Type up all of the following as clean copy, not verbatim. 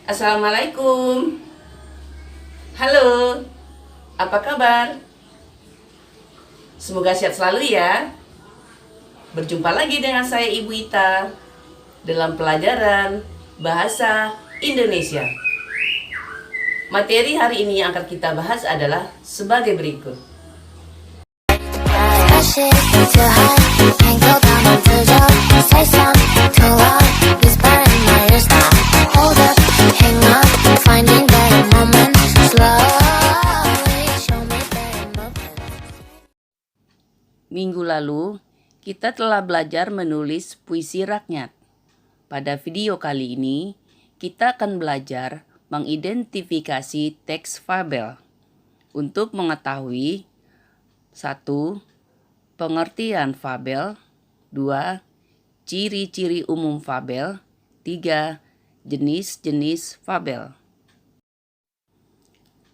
Assalamualaikum. Halo, apa kabar? Semoga sehat selalu ya. Berjumpa lagi dengan saya Ibu Ita dalam pelajaran Bahasa Indonesia. Materi hari ini yang akan kita bahas adalah sebagai berikut. Minggu lalu, kita telah belajar menulis puisi rakyat. Pada video kali ini, kita akan belajar mengidentifikasi teks fabel. Untuk mengetahui 1. Pengertian fabel, 2. Ciri-ciri umum fabel, 3. Jenis-jenis fabel.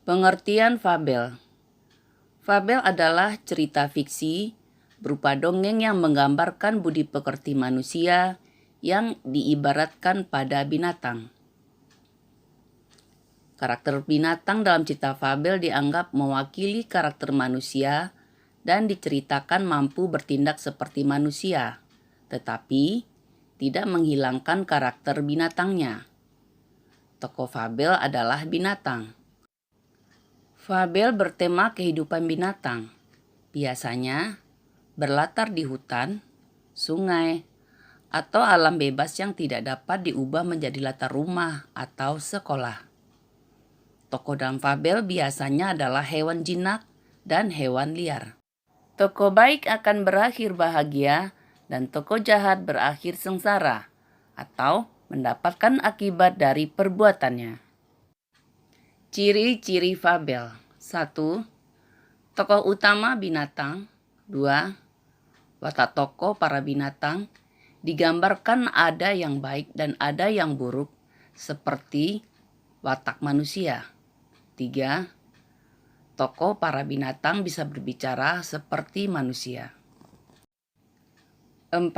Pengertian fabel. Fabel adalah cerita fiksi berupa dongeng yang menggambarkan budi pekerti manusia yang diibaratkan pada binatang. Karakter binatang dalam cerita fabel dianggap mewakili karakter manusia dan diceritakan mampu bertindak seperti manusia, tetapi tidak menghilangkan karakter binatangnya. Tokoh fabel adalah binatang. Fabel bertema kehidupan binatang, biasanya berlatar di hutan, sungai, atau alam bebas yang tidak dapat diubah menjadi latar rumah atau sekolah. Tokoh dalam fabel biasanya adalah hewan jinak dan hewan liar. Tokoh baik akan berakhir bahagia dan tokoh jahat berakhir sengsara atau mendapatkan akibat dari perbuatannya. Ciri-ciri fabel. 1. Tokoh utama binatang. 2. Watak tokoh para binatang digambarkan ada yang baik dan ada yang buruk seperti watak manusia. 3. Tokoh para binatang bisa berbicara seperti manusia. 4.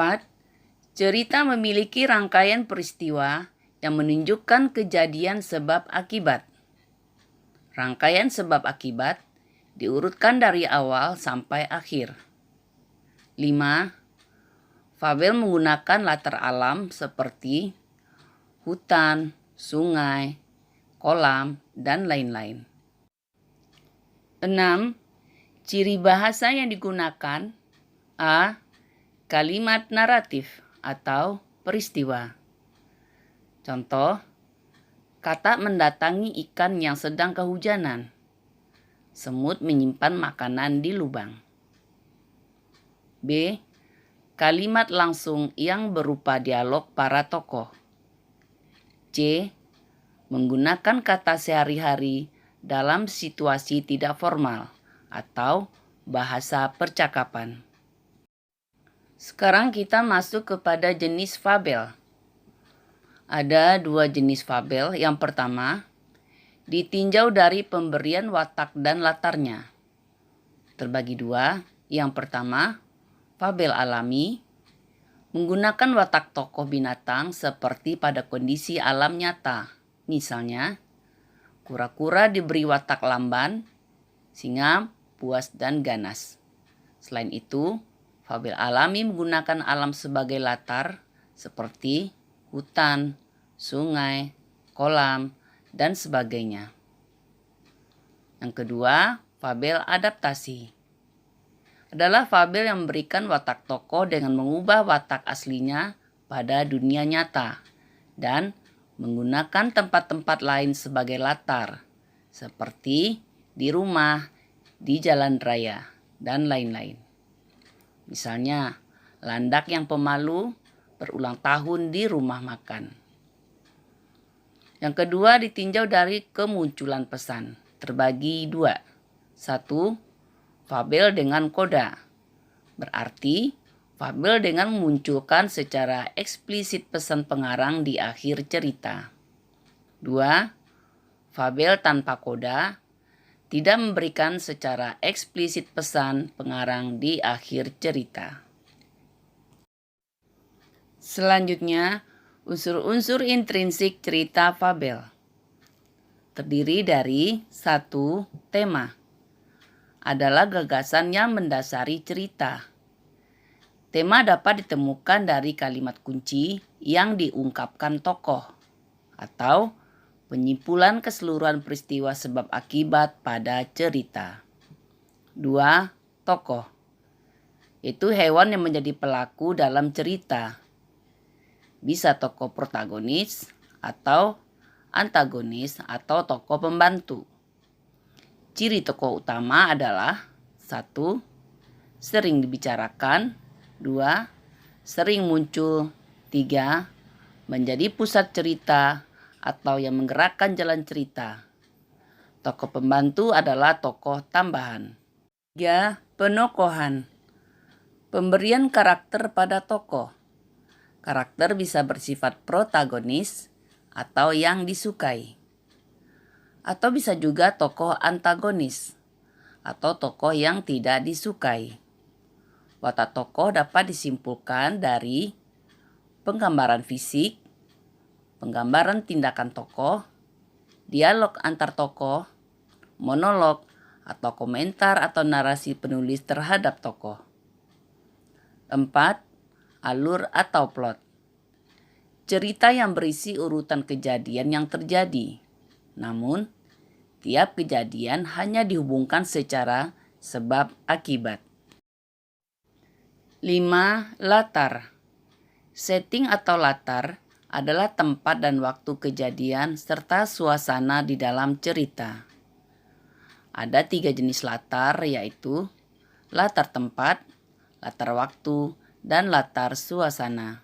Cerita memiliki rangkaian peristiwa yang menunjukkan kejadian sebab akibat. Rangkaian sebab akibat diurutkan dari awal sampai akhir. 5. Fabel menggunakan latar alam seperti hutan, sungai, kolam, dan lain-lain. 6. Ciri bahasa yang digunakan. A. Kalimat naratif atau peristiwa. Contoh, kata mendatangi ikan yang sedang kehujanan. Semut menyimpan makanan di lubang. B. Kalimat langsung yang berupa dialog para tokoh. C. Menggunakan kata sehari-hari dalam situasi tidak formal atau bahasa percakapan. Sekarang kita masuk kepada jenis fabel. Ada 2 jenis fabel. Yang pertama, ditinjau dari pemberian watak dan latarnya. Terbagi 2. Yang pertama, fabel alami, menggunakan watak tokoh binatang seperti pada kondisi alam nyata. Misalnya, kura-kura diberi watak lamban, singa, buas, dan ganas. Selain itu, fabel alami menggunakan alam sebagai latar seperti hutan, sungai, kolam, dan sebagainya. Yang kedua, fabel adaptasi adalah fabel yang memberikan watak tokoh dengan mengubah watak aslinya pada dunia nyata dan menggunakan tempat-tempat lain sebagai latar, seperti di rumah, di jalan raya, dan lain-lain. Misalnya, landak yang pemalu berulang tahun di rumah makan. Yang kedua, ditinjau dari kemunculan pesan, terbagi 2. 1. Fabel dengan koda, berarti fabel dengan memunculkan secara eksplisit pesan pengarang di akhir cerita. 2. Fabel tanpa koda, tidak memberikan secara eksplisit pesan pengarang di akhir cerita. Selanjutnya, unsur-unsur intrinsik cerita fabel. terdiri dari satu tema. Adalah gagasan yang mendasari cerita. Tema dapat ditemukan dari kalimat kunci yang diungkapkan tokoh atau penyimpulan keseluruhan peristiwa sebab akibat pada cerita. 2. Tokoh, yaitu hewan yang menjadi pelaku dalam cerita. Bisa tokoh protagonis atau antagonis atau tokoh pembantu. Ciri tokoh utama adalah 1. Sering dibicarakan. 2. Sering muncul. 3. Menjadi pusat cerita atau yang menggerakkan jalan cerita. Tokoh pembantu adalah tokoh tambahan. 3. Penokohan. Pemberian karakter pada tokoh. Karakter bisa bersifat protagonis atau yang disukai. Atau bisa juga tokoh antagonis atau tokoh yang tidak disukai. Watak tokoh dapat disimpulkan dari penggambaran fisik, penggambaran tindakan tokoh, dialog antar tokoh, monolog atau komentar atau narasi penulis terhadap tokoh. 4. Alur atau plot. Cerita yang berisi urutan kejadian yang terjadi. Namun, tiap kejadian hanya dihubungkan secara sebab akibat. 5. Latar. Setting atau latar adalah tempat dan waktu kejadian serta suasana di dalam cerita. Ada 3 jenis latar, yaitu latar tempat, latar waktu, dan latar suasana.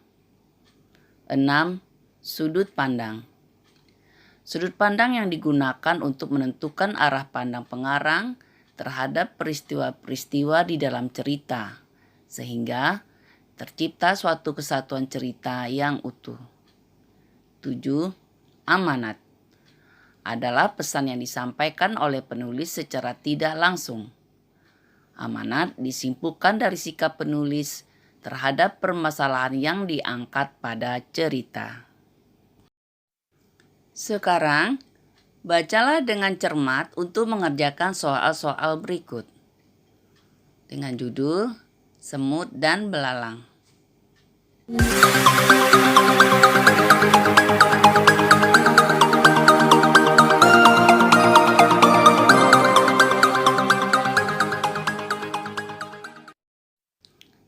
6. Sudut pandang. Sudut pandang yang digunakan untuk menentukan arah pandang pengarang terhadap peristiwa-peristiwa di dalam cerita, sehingga tercipta suatu kesatuan cerita yang utuh. 7. Amanat. Adalah pesan yang disampaikan oleh penulis secara tidak langsung. Amanat disimpulkan dari sikap penulis terhadap permasalahan yang diangkat pada cerita. Sekarang, bacalah dengan cermat untuk mengerjakan soal-soal berikut. Dengan judul Semut dan Belalang.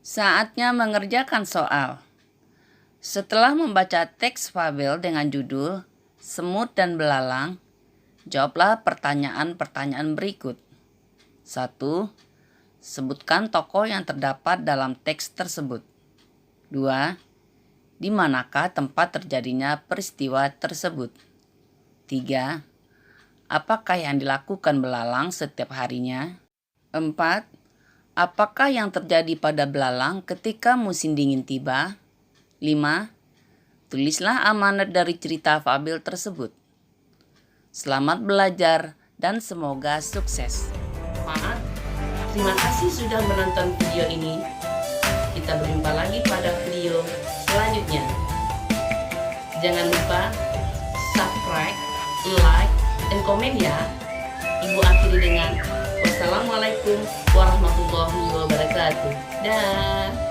Saatnya mengerjakan soal. Setelah membaca teks fabel dengan judul Semut dan Belalang, jawablah pertanyaan-pertanyaan berikut. 1. Sebutkan tokoh yang terdapat dalam teks tersebut. 2. Di manakah tempat terjadinya peristiwa tersebut? 3. Apakah yang dilakukan belalang setiap harinya? 4. Apakah yang terjadi pada belalang ketika musim dingin tiba? 5. Tulislah amanat dari cerita fabel tersebut. Selamat belajar dan semoga sukses. Terima kasih sudah menonton video ini. Kita berjumpa lagi pada video selanjutnya. Jangan lupa subscribe, like, dan komen ya. Ibu akhiri dengan wassalamualaikum warahmatullahi wabarakatuh. Dah.